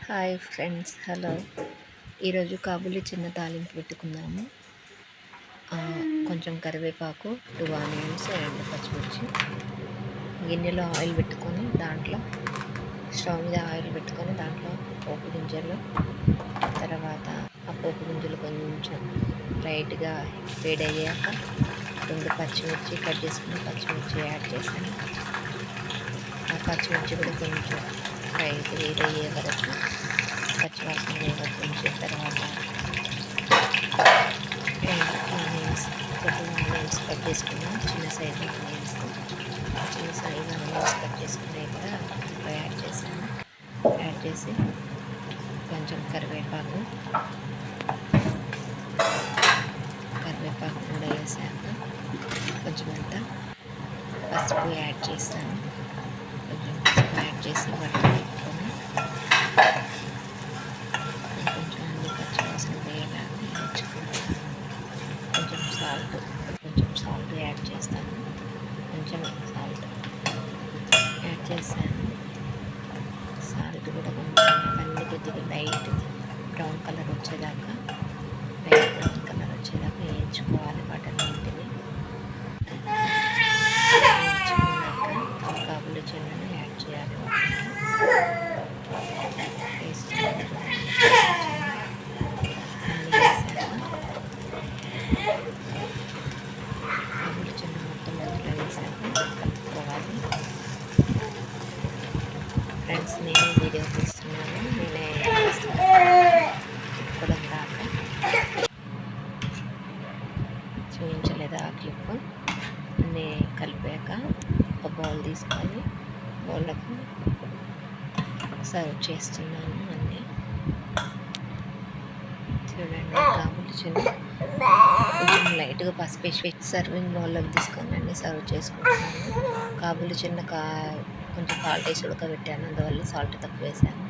Hi friends, hello. ఈరోజు కాబూలి చిన్న తాలింపు పెట్టుకుందాము. కొంచెం కరివేపాకు, 2 ఆనియన్స్ అండ్ పచ్చిమిర్చి. గిన్నెలో ఆయిల్ పెట్టుకొని దాంట్లో స్టవ్ మీద ఆయిల్ పెట్టుకొని దాంట్లో పోపు గింజలు, తర్వాత ఆ పోపు గింజలు కొంచెం లైట్గా వేడయ్యాక 2 పచ్చిమిర్చి కట్ చేసుకుని పచ్చిమిర్చి యాడ్ చేశాను. ఆ పచ్చిమిర్చి కూడా కొంచెం వేడయ్యే వరకు పచ్చివాసన వేగొచ్చిన తర్వాత ఆనియన్స్ కట్ చేసుకున్నాం. చిన్న సైజు ఆనియన్స్ కట్ చేసుకునేవి కూడా యాడ్ చేశాను. యాడ్ చేసి కొంచెం కరివేపాకు కూడా వేసాక కొంచెం అంతా పసుపు యాడ్ చేశాను. కొంచెం పసుపు యాడ్ చేసి వాటిని పెట్టుకొని కొంచెం అన్ని పచ్చివాసన వేయలాగా వేయించుకుంటాను. కొంచెం సాల్ట్ యాడ్ చేస్తాను. కొంచెం సాల్ట్ యాడ్ చేశాను. సాల్ట్ కూడా కొంచెం అన్ని కొద్దిగా లైట్ బ్రౌన్ కలర్ వచ్చేదాకా వేయించుకోవాలి. వాటన్నింటిని వేయించుకున్నాక కాబూలి చెన్నను యాడ్ చేయాలి. కాబూలి చెన్న మొత్తం అందులో వేసాక కలుపుకోవాలి. ఫ్రెండ్స్, నేనే వీడియో తీస్తున్నాను. నేనే తిప్పడం రాక చూపించలేదు ఆ క్లిప్. అన్నీ కలిపాక ఒక బౌల్ తీసుకొని బౌల్లకు సర్వ్ చేస్తున్నాను. అన్నీ చూడండి. కాబూలి చిన్న కొంచెం లైట్గా పసుపు వేసి సర్వింగ్ బౌల్లోకి తీసుకొని అన్నీ సర్వ్ చేసుకుంటున్నాను. కాబూలి చిన్న కొంచెం సాల్ట్ వేసి ఉడకబెట్టాను, అందువల్ల సాల్ట్ తక్కువ వేసాను.